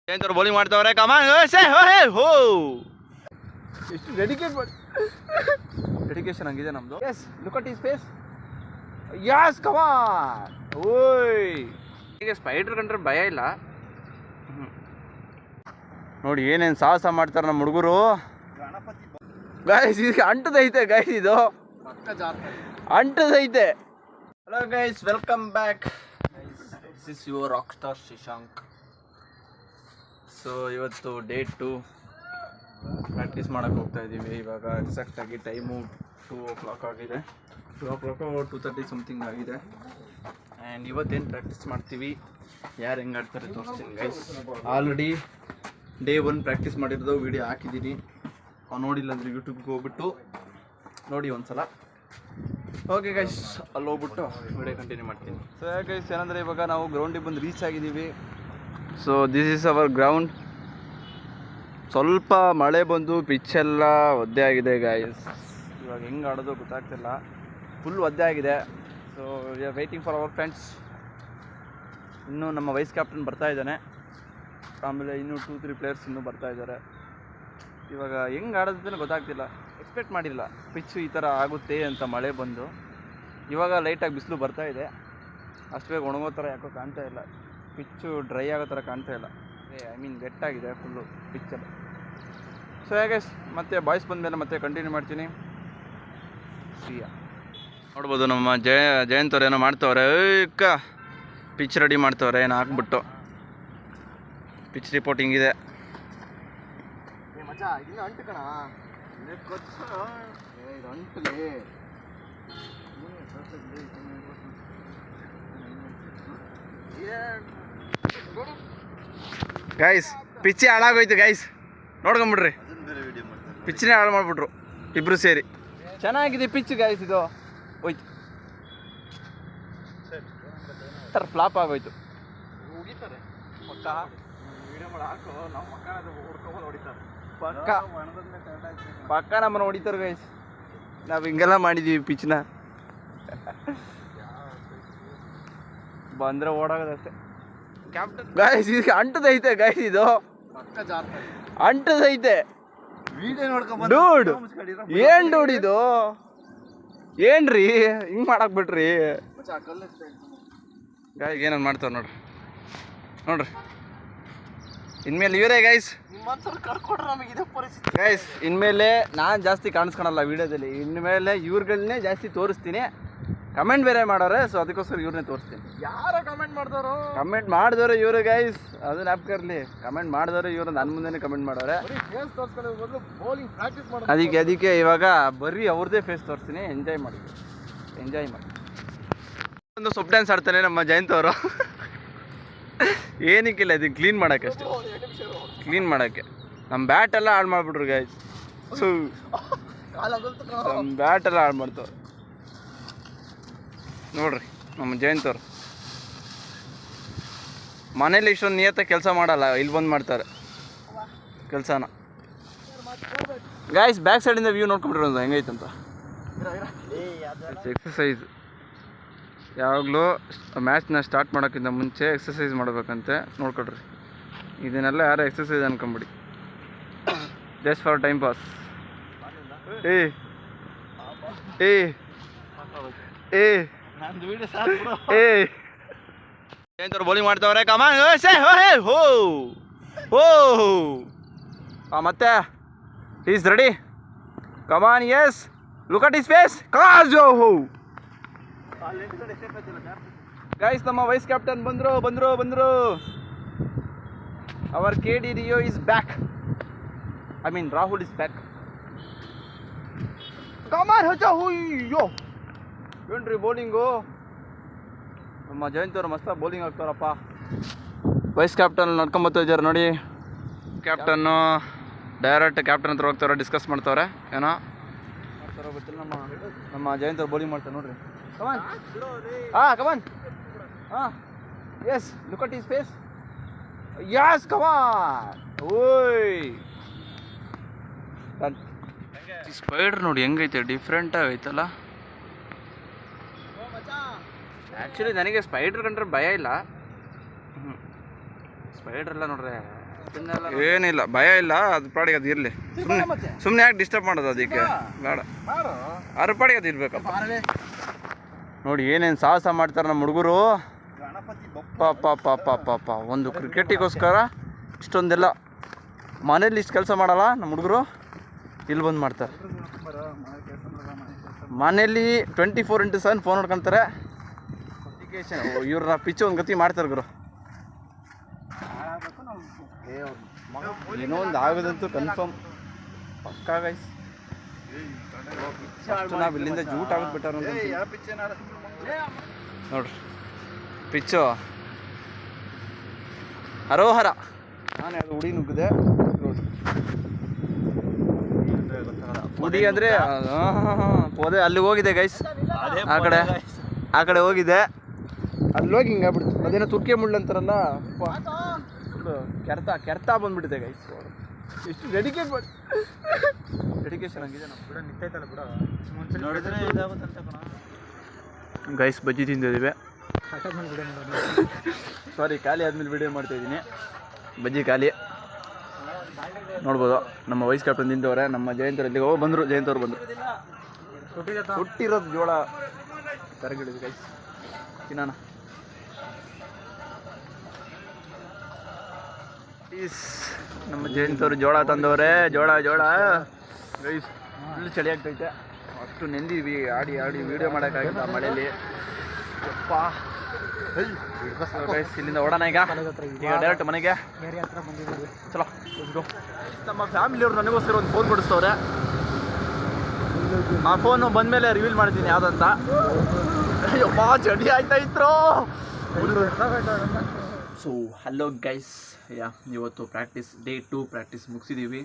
ಜಯಂತವ್ರು bowling ಮಾಡ್ತಾವ್ರೆ. Come on ಹೋ ಎಷ್ಟು ಡೆಡಿಕೇಶನ್ ಆಗಿದೆ ನಮ್ದು. Yes look at his face. Yes come on. ಓಯ್ ಈಗ ಸ್ಪೈಡರ್ ಕಂಡ್ರೆ ಭಯ ಇಲ್ಲ ನೋಡಿ ಏನೇನು ಸಾಹಸ ಮಾಡ್ತಾರೆ ನಮ್ಮ ಹುಡುಗರು. ಗೈಸ್ ಇದು ಅಂಟದೈತೆ ಗೈಸ್, ಇದು ಅಂಟದೈತೆ. Hello guys, welcome back. This is your rock star Shashank. So ಇವತ್ತು ಡೇ 2 ಪ್ರಾಕ್ಟೀಸ್ ಮಾಡೋಕ್ಕೆ ಹೋಗ್ತಾ ಇದ್ದೀವಿ. ಇವಾಗ ಎಕ್ಸಾಕ್ಟಾಗಿ ಟೈಮು 2 o'clock ಆಗಿದೆ. 2 o'clock 2:30 ಸಮಥಿಂಗ್ ಆಗಿದೆ. ಆ್ಯಂಡ್ ಇವತ್ತೇನು ಪ್ರಾಕ್ಟೀಸ್ ಮಾಡ್ತೀವಿ, ಯಾರು ಹೆಂಗೆ ಆಡ್ತಾರೆ ತೋರಿಸ್ತೀನಿ ಗೈಸ್. ಆಲ್ರೆಡಿ ಡೇ 1 ಪ್ರಾಕ್ಟೀಸ್ ಮಾಡಿರೋದು ವೀಡಿಯೋ ಹಾಕಿದ್ದೀನಿ. ನೋಡಿಲ್ಲ ಅಂದರೆ ಯೂಟ್ಯೂಬ್ಗೆ ಹೋಗ್ಬಿಟ್ಟು ನೋಡಿ ಒಂದ್ಸಲ. ಓಕೆ ಗೈಸ್, ಅಲ್ಲಿ ಹೋಗ್ಬಿಟ್ಟು ವಿಡಿಯೋ ಕಂಟಿನ್ಯೂ ಮಾಡ್ತೀನಿ. ಸೊ ಗೈಸ್ ಏನಂದರೆ ಇವಾಗ ನಾವು ಗ್ರೌಂಡಿಗೆ ಬಂದು ರೀಚ್ ಆಗಿದ್ದೀವಿ. So this is our ground. ಸ್ವಲ್ಪ ಮಳೆ ಬಂದು ಪಿಚ್ಚೆಲ್ಲ ಒದ್ದೆ ಆಗಿದೆ ಗೈಸ್. ಇವಾಗ ಹೆಂಗೆ ಆಡೋದು ಗೊತ್ತಾಗ್ತಿಲ್ಲ, ಫುಲ್ ಒದ್ದೆ ಆಗಿದೆ. So we are waiting for our friends. ಇನ್ನೂ ನಮ್ಮ ವೈಸ್ ಕ್ಯಾಪ್ಟನ್ ಬರ್ತಾ ಇದ್ದಾನೆ, ಆಮೇಲೆ ಇನ್ನೂ 2-3 ಪ್ಲೇಯರ್ಸ್ ಇನ್ನೂ ಬರ್ತಾ ಇದ್ದಾರೆ. ಇವಾಗ ಹೆಂಗೆ ಆಡೋದಂತ ಗೊತ್ತಾಗ್ತಿಲ್ಲ. ಎಕ್ಸ್ಪೆಕ್ಟ್ ಮಾಡಿಲ್ಲ ಪಿಚ್ಚು ಈ ಥರ ಆಗುತ್ತೆ ಅಂತ ಮಳೆ ಬಂದು. ಇವಾಗ ಲೈಟಾಗಿ ಬಿಸಿಲು ಬರ್ತಾ ಇದೆ, ಅಷ್ಟು ಬೇಗ ಒಣಗೋ ಥರ ಯಾಕೋ ಕಾಣ್ತಾ ಇಲ್ಲ. ಪಿಚ್ಚು ಡ್ರೈ ಆಗೋ ಥರ ಕಾಣ್ತಾ ಇಲ್ಲ. ಐ ಮೀನ್ ವೆಟ್ಟಾಗಿದೆ ಫುಲ್ಲು ಪಿಚ್ಚಲ್ಲಿ. ಸೊ ಹೇಗೆ ಮತ್ತೆ ಬಾಯ್ಸ್ ಬಂದಮೇಲೆ ಮತ್ತೆ ಕಂಟಿನ್ಯೂ ಮಾಡ್ತೀನಿ. ನೋಡ್ಬೋದು ನಮ್ಮ ಜಯಂತವ್ರು ಏನೋ ಮಾಡ್ತವ್ರೆ. ಪಿಚ್ ರೆಡಿ ಮಾಡ್ತವ್ರೆ ಏನೋ ಹಾಕ್ಬಿಟ್ಟು. ಪಿಚ್ ರಿಪೋರ್ಟಿಂಗ್ ಇದೆ. ಗೈಸ್ ಪಿಚ್ಚೇ ಹಾಳಾಗೋಯ್ತು ಗೈಸ್, ನೋಡ್ಕೊಂಬಿಡ್ರಿ. ಪಿಚ್ಚನೇ ಹಾಳು ಮಾಡಿಬಿಟ್ರು ಇಬ್ಬರು ಸೇರಿ. ಚೆನ್ನಾಗಿದೆ ಪಿಚ್ ಗೈಸ್, ಇದು ಹೋಯ್ತು ಥರ ಫ್ಲಾಪ್ ಆಗೋಯ್ತು. ಪಕ್ಕ ನಮ್ಮನ್ನು ಹೊಡಿತಾರೆ ಗೈಸ್. ನಾವು ಹಿಂಗೆಲ್ಲ ಮಾಡಿದ್ದೀವಿ ಪಿಚ್ನ. ಬಂದರೆ ಓಡಾಗೋದಷ್ಟೇ. ಗೈಸ್ ಇದು ಅಂಟದೈತೆ ಗೈಸ್, ಇದು ಅಂಟದೈತೆ. ಡೂಡ್ ಏನ್ ಡೂಡ್ ಇದು, ಏನ್ರಿ ಹಿಂಗೆ ಮಾಡಕ್ ಬಿಟ್ರಿ ಗೈಸ್. ಏನೋ ಮಾಡ್ತಾವ ನೋಡ್ರಿ ನೋಡ್ರಿ. ಇನ್ಮೇಲೆ ಇವರೇ ಗೈಸ್ ಗೈಸ್, ಇನ್ಮೇಲೆ ನಾನು ಜಾಸ್ತಿ ಕಾಣಿಸ್ಕೊಳಲ್ಲ ವೀಡಿಯೋದಲ್ಲಿ. ಇನ್ಮೇಲೆ ಇವ್ರುಗಳನ್ನೇ ಜಾಸ್ತಿ ತೋರಿಸ್ತೀನಿ. ಕಮೆಂಟ್ ಬೇರೆ ಮಾಡೋರೆ, ಸೊ ಅದಕ್ಕೋಸ್ಕರ ಇವ್ರನ್ನೇ ತೋರಿಸ್ತೀನಿ. ಯಾರೋ ಕಮೆಂಟ್ ಮಾಡಿದವರು ಇವರು ಗೈಸ್, ಅದು ಜ್ಞಾಪಕರ್ಲಿ. ಕಮೆಂಟ್ ಮಾಡಿದವರು ಇವರು ನನ್ನ ಮುಂದೆನೇ ಕಮೆಂಟ್ ಮಾಡೋರೆ. ಅದಕ್ಕೆ ಇವಾಗ ಬರೀ ಅವ್ರದ್ದೇ ಫೇಸ್ ತೋರಿಸ್ತೀನಿ. ಎಂಜಾಯ್ ಮಾಡಿ. ಒಂದು ಸೊಪ್ ಡ್ಯಾನ್ಸ್ ಆಡ್ತಾನೆ ನಮ್ಮ ಜಯಂತ್ ಅವರು. ಏನಕ್ಕಿಲ್ಲ, ಇದನ್ನು ಕ್ಲೀನ್ ಮಾಡೋಕ್ಕೆ ಅಷ್ಟೇ, ಕ್ಲೀನ್ ಮಾಡೋಕ್ಕೆ. ನಮ್ಮ ಬ್ಯಾಟೆಲ್ಲ ಹಾಳು ಮಾಡಿಬಿಟ್ರು ಗೈಸ್. ಸೊ ನಮ್ಮ ಬ್ಯಾಟೆಲ್ಲ ಹಾಳು ಮಾಡ್ತವ್ರು ನೋಡ್ರಿ ನಮ್ಮ ಜಯಂತವ್ರು. ಮನೇಲಿ ಇಷ್ಟೊಂದು ನಿಯತ್ತಾಗಿ ಕೆಲಸ ಮಾಡಲ್ಲ, ಇಲ್ಲಿ ಬಂದು ಮಾಡ್ತಾರೆ ಕೆಲಸನ. ಗೈಸ್ ಬ್ಯಾಕ್ ಸೈಡಿಂದ ವ್ಯೂ ನೋಡ್ಕೊಂಡ್ಬಿಟ್ರೆ ಹೆಂಗೈತಂತ. ಎಕ್ಸಸೈಸ್ ಯಾವಾಗಲೂ ಮ್ಯಾಚ್ನ ಸ್ಟಾರ್ಟ್ ಮಾಡೋಕ್ಕಿಂತ ಮುಂಚೆ ಎಕ್ಸಸೈಸ್ ಮಾಡ್ಬೇಕಂತೆ, ನೋಡ್ಕೊಳ್ರಿ. ಇದನ್ನೆಲ್ಲ ಯಾರು ಎಕ್ಸಸೈಸ್ ಅನ್ಕೊಂಬಿಡಿ, ಜಸ್ಟ್ ಫಾರ್ ಟೈಮ್ ಪಾಸ್. ಜಯಂತವ್ರು ಬೌಲಿಂಗ್ ಮಾಡ್ತಾವ್ರೆ. ಕಮಾನ್ ಹೋ ಮತ್ತೆ is ready. Come on yes look at his face. ಹೋ ಗೈಸ್, ನಮ್ಮ ವೈಸ್ ಕ್ಯಾಪ್ಟನ್ ಬಂದ್ರು. Our KD Rio is back. I mean Rahul is back. Come on ಹಚ್ಚ ಹುಯ್ಯೋ. ಏನ್ರಿ ಬೌಲಿಂಗು, ನಮ್ಮ ಜಯಂತವ್ರು ಮಸ್ತ ಬೌಲಿಂಗ್ ಆಗ್ತಾರಪ್ಪ. ವೈಸ್ ಕ್ಯಾಪ್ಟನ್ ನಡ್ಕೊಂಬತ್ತಾ ಇದ್ದಾರೆ ನೋಡಿ. ಕ್ಯಾಪ್ಟನ್ನು ಡೈರೆಕ್ಟ್ ಕ್ಯಾಪ್ಟನ್ ಹತ್ರ ಹೋಗ್ತಾವ್ರೆ, ಡಿಸ್ಕಸ್ ಮಾಡ್ತಾವ್ರೆ. ಏನೋ ಮಾಡ್ತಾರೋ ಗೊತ್ತಿಲ್ಲ. ನಮ್ಮ ಜಯಂತವ್ರು ಬೌಲಿಂಗ್ ಮಾಡ್ತಾರೆ ನೋಡ್ರಿ. ಕಮಾನ್ ಕಮಾನ್. Yes look at his face. Yes come on. ಓಯ್ ಸ್ಪೈಡರ್ ನೋಡಿ ಹೆಂಗೈತೆ, ಡಿಫ್ರೆಂಟ್ ಆಗೈತಲ್ಲ. ಆ್ಯಕ್ಚುಲಿ ನನಗೆ ಸ್ಪೈಡರ್ ಕಂಡ್ರೆ ಭಯ ಇಲ್ಲ. ಸ್ಪೈಡರ್ ಎಲ್ಲ ನೋಡ್ರೆ ಏನಿಲ್ಲ, ಭಯ ಇಲ್ಲ, ಅದು ಪಾಡಿಗೆ ಅದು ಇರಲಿ. ಸುಮ್ಮನೆ ಯಾಕೆ ಡಿಸ್ಟರ್ಬ್ ಮಾಡೋದು ಅದಕ್ಕೆ? ಬೇಡ, ಅದ್ರ ಪಾಡಿಗೆ ಅದು ಇರ್ಬೇಕಪ್ಪ. ನೋಡಿ ಏನೇನು ಸಾಹಸ ಮಾಡ್ತಾರೆ ನಮ್ಮ ಹುಡುಗರು. ಪಾಪ ಒಂದು ಕ್ರಿಕೆಟಿಗೋಸ್ಕರ ಇಷ್ಟೊಂದೆಲ್ಲ. ಮನೇಲಿ ಇಷ್ಟು ಕೆಲಸ ಮಾಡಲ್ಲ ನಮ್ಮ ಹುಡುಗರು, ಇಲ್ಲಿ ಬಂದು ಮಾಡ್ತಾರೆ. ಮನೇಲಿ 24x7 ಫೋನ್ ನೋಡ್ಕೊತಾರೆ. ಇವ್ರ ಪಿಚ್ಚು ಒಂದು ಗತಿ ಮಾಡ್ತಾರೆ ಗುರು. ಏನೋ ಒಂದು ಆಗೋದಂತೂ ಕನ್ಫರ್ಮ್ ಪಕ್ಕಾ ಗೈಸ್. ನಾವು ಇಲ್ಲಿಂದ ಜೂಟ್ ಆಗ್ಬಿಟ್ಟಾರ ನೋಡ್ರಿ ಪಿಚ್ಚು. ಹರೋಹರ. ನಾನು ಅದು ಹುಡಿ ನುಗ್ಗಿದೆ. ಹುಡಿ ಅಂದರೆ ಹೋದೆ, ಅಲ್ಲಿಗೆ ಹೋಗಿದೆ ಗೈಸ್. ಆ ಕಡೆ ಹೋಗಿದೆ. ಅಲ್ಲಿ ಹೋಗಿ ಹಿಂಗೆ ಆಗ್ಬಿಡ್ತು. ಅದೇನೋ ತುರ್ಕೆ ಮುಳ್ಳು ಅಂತಾರಲ್ಲ, ಕೆರ್ತಾ ಬಂದ್ಬಿಟ್ಟಿದೆ ಗೈಸ್. ಎಷ್ಟು ಡೆಡಿಕೇಶನ್ ಆಗಿದೆ ಗೈಸ್. ಬಜ್ಜಿ ತಿಂದಿದ್ದೀವಿ. ಸಾರಿ, ಖಾಲಿ ಆದ್ಮೇಲೆ ವಿಡಿಯೋ ಮಾಡ್ತಾಯಿದ್ದೀನಿ. ಬಜ್ಜಿ ಖಾಲಿ ನೋಡ್ಬೋದು. ನಮ್ಮ ವೈಸ್ ಕ್ಯಾಪ್ಟನ್ ನಿಂತವ್ರೆ. ನಮ್ಮ ಜಯಂತರಲ್ಲಿ ಬಂದರು. ಜಯಂತವ್ರು ಬಂದರು. ಹುಟ್ಟಿರೋದು ಜೋಳ ಕರಗಿಳಿದು ಗೈಸ್. ತಿನ್ನೋಣ. ನಮ್ಮ ಜಯಂತವ್ರು ಜೋಳ ತಂದವ್ರೆ. ಜೋಳ ಗೈಸ್. ಫುಲ್ ಚಳಿ ಆಗ್ತೈತೆ. ಅಷ್ಟು ನೆಂದಿದ್ವಿ. ಆಡಿ ವೀಡಿಯೋ ಮಾಡೋಕ್ಕಾಗಿಲ್ಲ ಮಳೆಯಲ್ಲಿ. ಅಪ್ಪ ಗೈಸ್, ಇಲ್ಲಿಂದ ಓಡೋಣ ಈಗ ಡೈರೆಕ್ಟ್ ಮನೆಗೆ. ಚಲೋ ನಮ್ಮ ಫ್ಯಾಮಿಲಿಯವ್ರು ನನಗೋಸ್ಕರ ಒಂದು ಫೋನ್ ಕೊಡಿಸ್ತವ್ರೆ. ಆ ಫೋನು ಬಂದಮೇಲೆ ರಿವೀಲ್ ಮಾಡ್ತೀನಿ ಯಾವುದಂತ. ಅಯ್ಯಪ್ಪ ಚಳಿ ಆಯ್ತಾ ಇತ್ತು. ಸೊ ಹಲೋ ಗೈಸ್, ಇವತ್ತು ಡೇ 2 ಪ್ರಾಕ್ಟೀಸ್ ಮುಗಿಸಿದ್ದೀವಿ.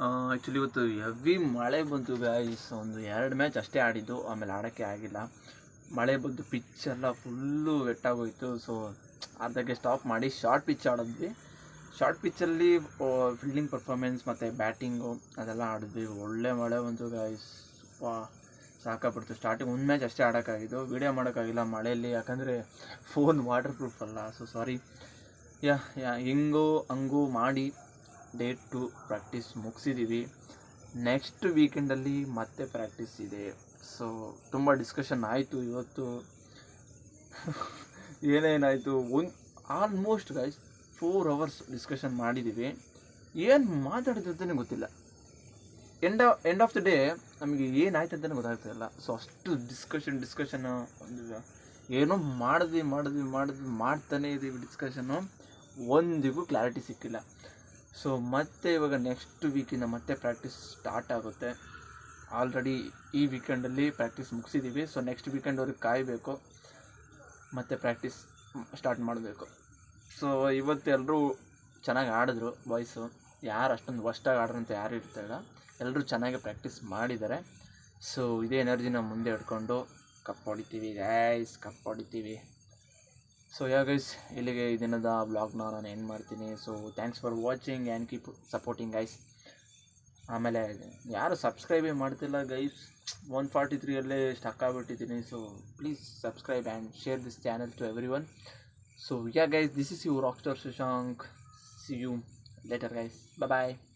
ಆ್ಯಕ್ಚುಲಿ ಇವತ್ತು ಹೆವಿ ಮಳೆ ಬಂತು ಗೈಸ್. ಒಂದು 2 ಮ್ಯಾಚ್ ಅಷ್ಟೇ ಆಡಿದ್ದು, ಆಮೇಲೆ ಆಡೋಕ್ಕೆ ಆಗಿಲ್ಲ. ಮಳೆ ಬಂದು ಪಿಚ್ ಎಲ್ಲ ಫುಲ್ಲು ವೆಟ್ಟಾಗೋಯಿತು. ಸೊ ಅರ್ಧಕ್ಕೆ ಸ್ಟಾಪ್ ಮಾಡಿ ಶಾರ್ಟ್ ಪಿಚ್ ಆಡಿದ್ವಿ. ಶಾರ್ಟ್ ಪಿಚ್ಚಲ್ಲಿ ಫೀಲ್ಡಿಂಗ್ ಪರ್ಫಾರ್ಮೆನ್ಸ್ ಮತ್ತು ಬ್ಯಾಟಿಂಗು ಅದೆಲ್ಲ ಆಡಿದ್ವಿ. ಒಳ್ಳೆ ಮಳೆ ಬಂತು ಗೈಸ್. ಸಾಕಾಗ್ಬಿಡ್ತು. ಸ್ಟಾರ್ಟಿಂಗ್ 1 ಮ್ಯಾಚ್ ಅಷ್ಟೇ ಆಡೋಕ್ಕಾಗಿದ್ದು, ವೀಡಿಯೋ ಮಾಡೋಕ್ಕಾಗಿಲ್ಲ ಮಳೆಯಲ್ಲಿ. ಯಾಕಂದರೆ ಫೋನ್ ವಾಟರ್ ಪ್ರೂಫ್ ಅಲ್ಲ. So sorry. ಹಂಗೂ ಮಾಡಿ ಡೇ 2 ಪ್ರಾಕ್ಟೀಸ್ ಮುಗಿಸಿದ್ದೀವಿ. ನೆಕ್ಸ್ಟ್ ವೀಕೆಂಡಲ್ಲಿ ಮತ್ತೆ ಪ್ರಾಕ್ಟೀಸ್ ಇದೆ. ಸೊ ತುಂಬ ಡಿಸ್ಕಷನ್ ಆಯಿತು ಇವತ್ತು. ಏನೇನಾಯಿತು ಆಲ್ಮೋಸ್ಟ್ ಗೈಸ್ 4 hours ಡಿಸ್ಕಷನ್ ಮಾಡಿದ್ದೀವಿ. ಏನು ಮಾತಾಡಿದಂತಲೇ ಗೊತ್ತಿಲ್ಲ. ಎಂಡ್ ಆಫ್ ದ ಡೇ ನಮಗೆ ಏನಾಯ್ತು ಅಂತಲೇ ಗೊತ್ತಾಗ್ತಿಲ್ಲ. ಸೊ ಅಷ್ಟು ಡಿಸ್ಕಷನ್ನು ಒಂದು ಏನೋ ಮಾಡ್ತಾನೇ ಇದ್ದೀವಿ ಡಿಸ್ಕಷನ್ನು. ಒಂದಿಗೂ ಕ್ಲಾರಿಟಿ ಸಿಕ್ಕಿಲ್ಲ. ಸೊ ಮತ್ತೆ ಇವಾಗ ನೆಕ್ಸ್ಟ್ ವೀಕಿಂದ ಮತ್ತೆ ಪ್ರಾಕ್ಟೀಸ್ ಸ್ಟಾರ್ಟ್ ಆಗುತ್ತೆ. ಆಲ್ರೆಡಿ ಈ ವೀಕೆಂಡಲ್ಲಿ ಪ್ರಾಕ್ಟೀಸ್ ಮುಗಿಸಿದ್ದೀವಿ. ಸೊ ನೆಕ್ಸ್ಟ್ ವೀಕೆಂಡ್ವರೆಗೆ ಕಾಯಬೇಕು, ಮತ್ತು ಪ್ರಾಕ್ಟೀಸ್ ಸ್ಟಾರ್ಟ್ ಮಾಡಬೇಕು. ಸೊ ಇವತ್ತು ಎಲ್ಲರೂ ಚೆನ್ನಾಗಿ ಆಡಿದ್ರು ಬಾಯ್ಸು. ಯಾರು ಅಷ್ಟೊಂದು ವರ್ಸ್ಟಾಗಿ ಆಡ್ರಂತ ಯಾರು ಇರ್ತಾಯಿಲ್ಲ. ಎಲ್ಲರೂ ಚೆನ್ನಾಗಿ ಪ್ರಾಕ್ಟೀಸ್ ಮಾಡಿದ್ದಾರೆ. ಸೊ ಇದೇ ಎನರ್ಜಿನ ಮುಂದೆ ಹಿಡ್ಕೊಂಡು ಕಪ್ ಹೊಡಿತೀವಿ ಗೈಸ್, ಕಪ್ ಹೊಡಿತೀವಿ. ಸೊ ಗೈಸ್, ಇಲ್ಲಿಗೆ ಈ ದಿನದ ಬ್ಲಾಗ್ನ ನಾನು ಎಂಡ್ ಮಾಡ್ತೀನಿ. So thanks for watching and keep supporting guys. ಆಮೇಲೆ ಯಾರು ಸಬ್ಸ್ಕ್ರೈಬೇ ಮಾಡ್ತಿಲ್ಲ ಗೈಸ್. 143 ಸ್ಟಕ್ ಆಗಿಬಿಟ್ಟಿದ್ದೀನಿ. So please subscribe and share this channel to everyone. So yeah guys, this is your Rockstar Shashank. See you later guys. Bye bye.